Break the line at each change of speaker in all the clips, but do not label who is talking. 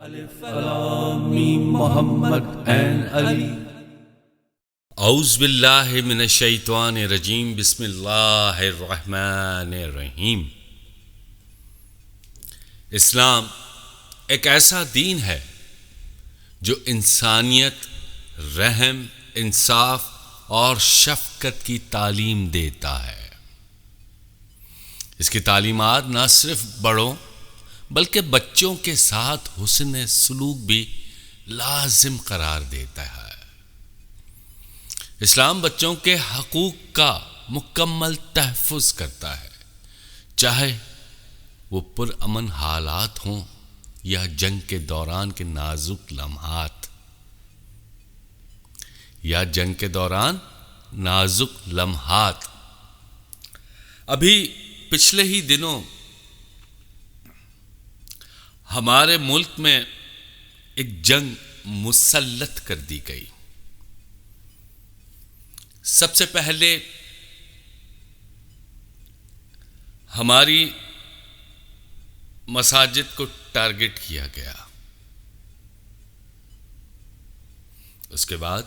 الف لام میم محمد این علی.
اعوذ باللہ من الشیطان الرجیم. بسم اللہ الرحمن الرحیم. اسلام ایک ایسا دین ہے جو انسانیت، رحم، انصاف اور شفقت کی تعلیم دیتا ہے. اس کی تعلیمات نہ صرف بڑوں بلکہ بچوں کے ساتھ حسن سلوک بھی لازم قرار دیتا ہے. اسلام بچوں کے حقوق کا مکمل تحفظ کرتا ہے، چاہے وہ پرامن حالات ہوں یا جنگ کے دوران کے نازک لمحات. ابھی پچھلے ہی دنوں ہمارے ملک میں ایک جنگ مسلط کر دی گئی. سب سے پہلے ہماری مساجد کو ٹارگٹ کیا گیا، اس کے بعد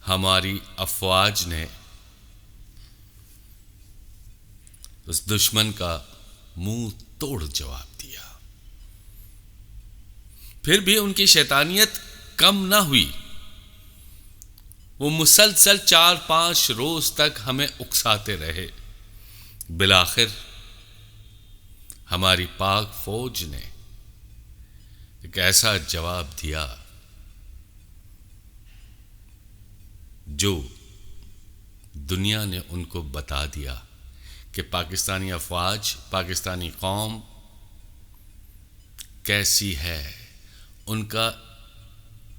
ہماری افواج نے اس دشمن کا منہ توڑ جواب دیا. پھر بھی ان کی شیطانیت کم نہ ہوئی. وہ مسلسل 4-5 روز تک ہمیں اکساتے رہے. بالآخر ہماری پاک فوج نے ایک ایسا جواب دیا جو دنیا نے ان کو بتا دیا کہ پاکستانی افواج، پاکستانی قوم کیسی ہے. ان کا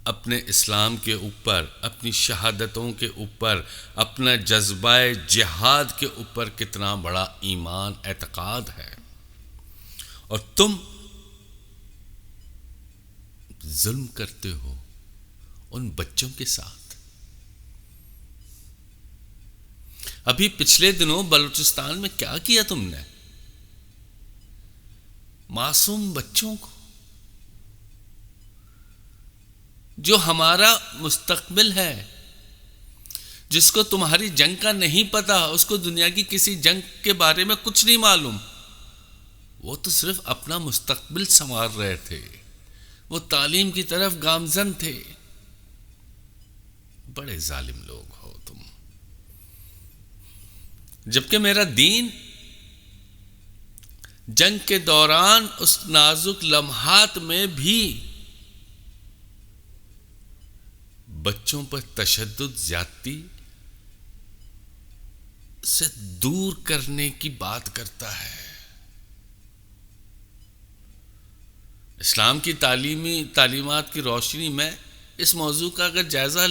اپنے اسلام کے اوپر، اپنی شہادتوں کے اوپر، اپنا جذبہ جہاد کے اوپر کتنا بڑا ایمان، اعتقاد ہے. اور تم ظلم کرتے ہو ان بچوں کے ساتھ. ابھی پچھلے دنوں بلوچستان میں کیا کیا تم نے؟ معصوم بچوں کو، جو ہمارا مستقبل ہے، جس کو تمہاری جنگ کا نہیں پتا، اس کو دنیا کی کسی جنگ کے بارے میں کچھ نہیں معلوم. وہ تو صرف اپنا مستقبل سنوار رہے تھے، وہ تعلیم کی طرف گامزن تھے. بڑے ظالم لوگ ہو تم. جبکہ میرا دین جنگ کے دوران اس نازک لمحات میں بھی بچوں پر تشدد، زیادتی سے دور کرنے کی بات کرتا ہے. اسلام کی تعلیمات کی روشنی میں اس موضوع کا اگر جائزہ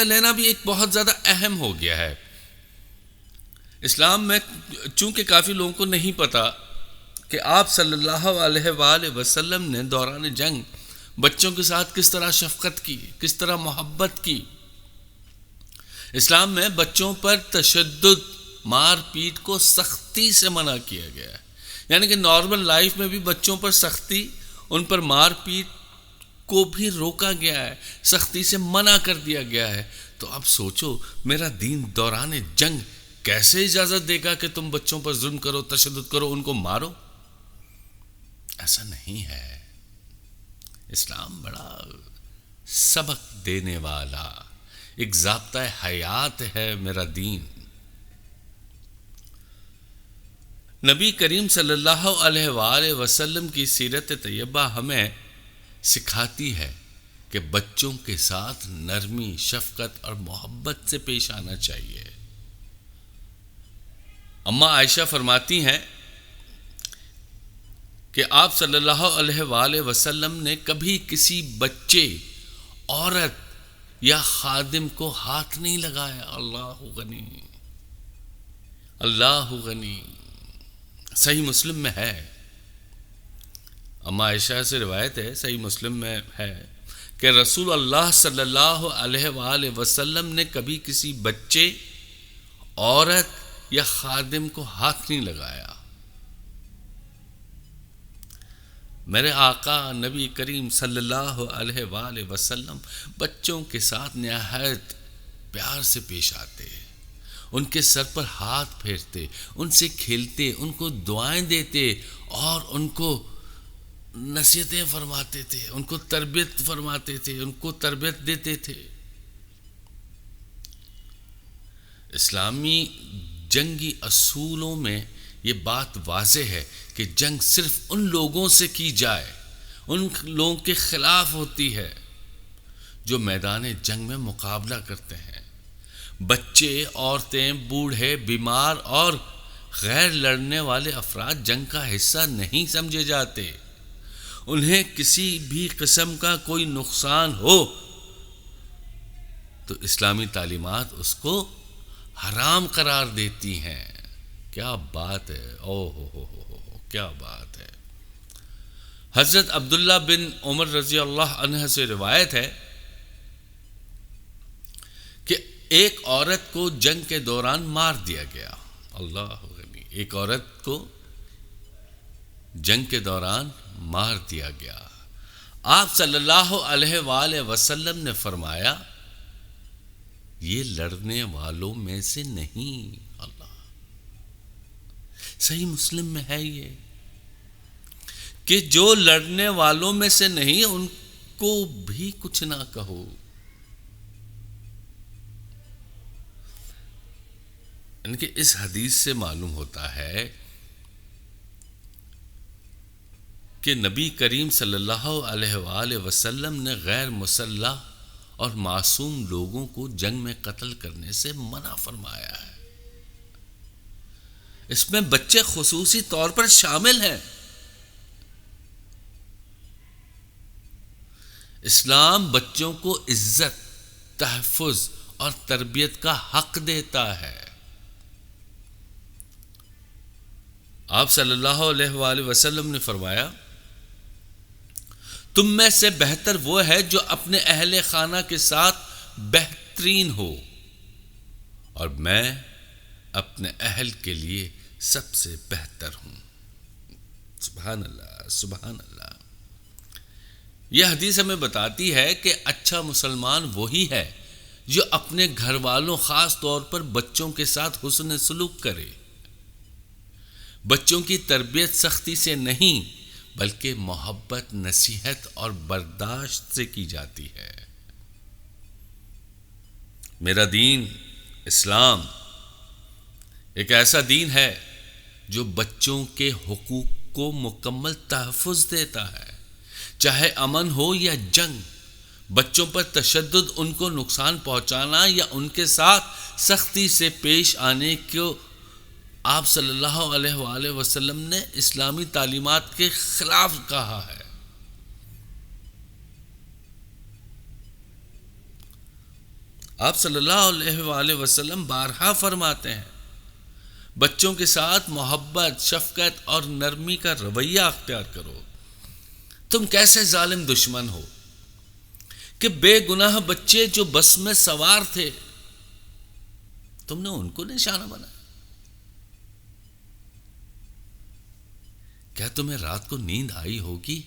لینا بھی ایک بہت زیادہ اہم ہو گیا ہے. اسلام میں چونکہ کافی لوگوں کو نہیں پتا کہ آپ صلی اللہ علیہ وآلہ وسلم نے دوران جنگ بچوں کے ساتھ کس طرح شفقت کی، کس طرح محبت کی. اسلام میں بچوں پر تشدد، مار پیٹ کو سختی سے منع کیا گیا ہے. یعنی کہ نارمل لائف میں بھی بچوں پر سختی، ان پر مار پیٹ کو بھی روکا گیا ہے، سختی سے منع کر دیا گیا ہے. تو اب سوچو میرا دین دوران جنگ کیسے اجازت دے گا کہ تم بچوں پر ظلم کرو، تشدد کرو، ان کو مارو؟ ایسا نہیں ہے. اسلام بڑا سبق دینے والا ایک ضابطہ حیات ہے میرا دین. نبی کریم صلی اللہ علیہ وآلہ وسلم کی سیرت طیبہ ہمیں سکھاتی ہے کہ بچوں کے ساتھ نرمی، شفقت اور محبت سے پیش آنا چاہیے. اماں عائشہ فرماتی ہیں کہ آپ صلی اللہ علیہ وآلہ وسلم نے کبھی کسی بچے، عورت یا خادم کو ہاتھ نہیں لگایا. اللہ غنی، اللہ غنی. صحیح مسلم میں ہے، اماں عائشہ سے روایت ہے، صحیح مسلم میں ہے کہ رسول اللہ صلی اللہ علیہ وآلہ وسلم نے کبھی کسی بچے، عورت یا خادم کو ہاتھ نہیں لگایا. میرے آقا نبی کریم صلی اللہ علیہ وآلہ وسلم بچوں کے ساتھ نہایت پیار سے پیش آتے، ان کے سر پر ہاتھ پھیرتے، ان سے کھیلتے، ان کو دعائیں دیتے اور ان کو نصیحتیں فرماتے تھے، ان کو تربیت فرماتے تھے، ان کو تربیت دیتے تھے۔ اسلامی جنگی اصولوں میں یہ بات واضح ہے کہ جنگ صرف ان لوگوں سے کی جائے، ان لوگوں کے خلاف ہوتی ہے جو میدان جنگ میں مقابلہ کرتے ہیں۔ بچے، عورتیں، بوڑھے، بیمار اور غیر لڑنے والے افراد جنگ کا حصہ نہیں سمجھے جاتے۔ انہیں کسی بھی قسم کا کوئی نقصان ہو تو اسلامی تعلیمات اس کو حرام قرار دیتی ہیں۔ کیا بات ہے، او ہو کیا بات ہے۔ حضرت عبداللہ بن عمر رضی اللہ عنہ سے روایت ہے کہ ایک عورت کو جنگ کے دوران مار دیا گیا۔ اللہ غنی، ایک عورت کو جنگ کے دوران مار دیا گیا۔ آپ صلی اللہ علیہ وآلہ وسلم نے فرمایا یہ لڑنے والوں میں سے نہیں۔ اللہ، صحیح مسلم میں ہے یہ کہ جو لڑنے والوں میں سے نہیں ان کو بھی کچھ نہ کہو۔ یعنی کہ اس حدیث سے معلوم ہوتا ہے کہ نبی کریم صلی اللہ علیہ وآلہ وسلم نے غیر مسلح اور معصوم لوگوں کو جنگ میں قتل کرنے سے منع فرمایا ہے۔ اس میں بچے خصوصی طور پر شامل ہیں۔ اسلام بچوں کو عزت، تحفظ اور تربیت کا حق دیتا ہے۔ آپ صلی اللہ علیہ وآلہ وسلم نے فرمایا تم میں سے بہتر وہ ہے جو اپنے اہل خانہ کے ساتھ بہترین ہو، اور میں اپنے اہل کے لیے سب سے بہتر ہوں۔ سبحان اللہ، سبحان اللہ۔ یہ حدیث ہمیں بتاتی ہے کہ اچھا مسلمان وہی ہے جو اپنے گھر والوں، خاص طور پر بچوں کے ساتھ حسن سلوک کرے۔ بچوں کی تربیت سختی سے نہیں بلکہ محبت، نصیحت اور برداشت سے کی جاتی ہے۔ میرا دین اسلام ایک ایسا دین ہے جو بچوں کے حقوق کو مکمل تحفظ دیتا ہے، چاہے امن ہو یا جنگ۔ بچوں پر تشدد، ان کو نقصان پہنچانا یا ان کے ساتھ سختی سے پیش آنے کو آپ صلی اللہ علیہ وآلہ وسلم نے اسلامی تعلیمات کے خلاف کہا ہے۔ آپ صلی اللہ علیہ وآلہ وسلم بارہا فرماتے ہیں بچوں کے ساتھ محبت، شفقت اور نرمی کا رویہ اختیار کرو۔ تم کیسے ظالم دشمن ہو کہ بے گناہ بچے جو بس میں سوار تھے تم نے ان کو نشانہ بنایا۔ کیا تمہیں رات کو نیند آئی ہوگی؟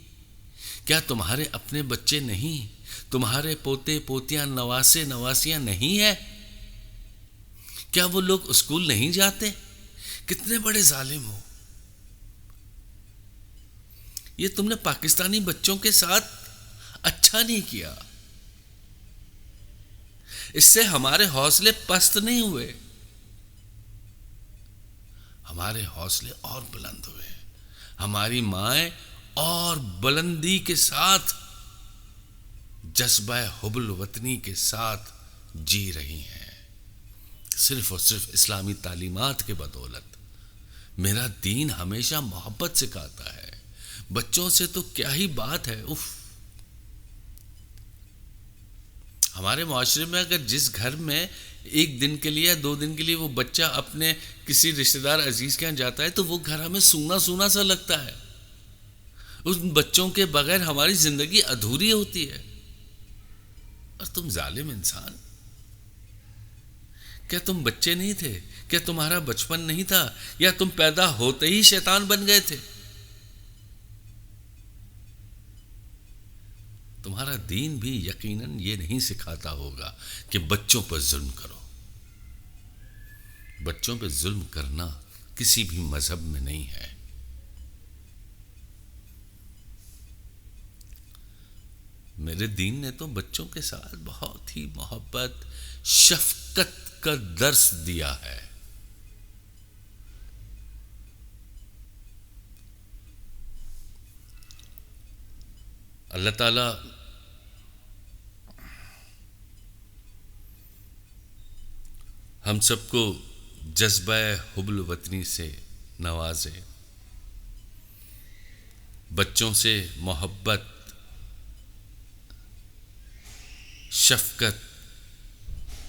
کیا تمہارے اپنے بچے نہیں، تمہارے پوتے پوتیاں، نواسے نواسیاں نہیں ہیں؟ کیا وہ لوگ اسکول نہیں جاتے؟ کتنے بڑے ظالم ہو! یہ تم نے پاکستانی بچوں کے ساتھ اچھا نہیں کیا۔ اس سے ہمارے حوصلے پست نہیں ہوئے، ہمارے حوصلے اور بلند ہوئے۔ ہماری مائیں اور بلندی کے ساتھ جذبہ حب الوطنی کے ساتھ جی رہی ہیں، صرف اور صرف اسلامی تعلیمات کے بدولت۔ میرا دین ہمیشہ محبت سکھاتا ہے، بچوں سے تو کیا ہی بات ہے۔ ہمارے معاشرے میں اگر جس گھر میں ایک دن کے لیے یا 2 دن کے لیے وہ بچہ اپنے کسی رشتہ دار عزیز کے یہاں جاتا ہے تو وہ گھر ہمیں سونا سونا سا لگتا ہے۔ ان بچوں کے بغیر ہماری زندگی ادھوری ہوتی ہے۔ اور تم ظالم انسان، کیا تم بچے نہیں تھے؟ کیا تمہارا بچپن نہیں تھا؟ یا تم پیدا ہوتے ہی شیطان بن گئے تھے؟ تمہارا دین بھی یقیناً یہ نہیں سکھاتا ہوگا کہ بچوں پر ظلم کرو. بچوں پہ ظلم کرنا کسی بھی مذہب میں نہیں ہے. میرے دین نے تو بچوں کے ساتھ بہت ہی محبت، شفقت کا درس دیا ہے. اللہ تعالیٰ ہم سب کو جذبہ حب الوطنی سے نوازے، بچوں سے محبت، شفقت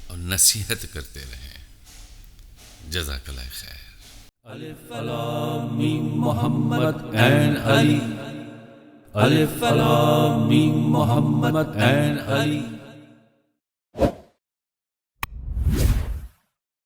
اور نصیحت کرتے رہیں. جزاک اللہ خیر.
Alif Lam Mim Muhammad and Ali. Alif Lam Mim Muhammad and Ali.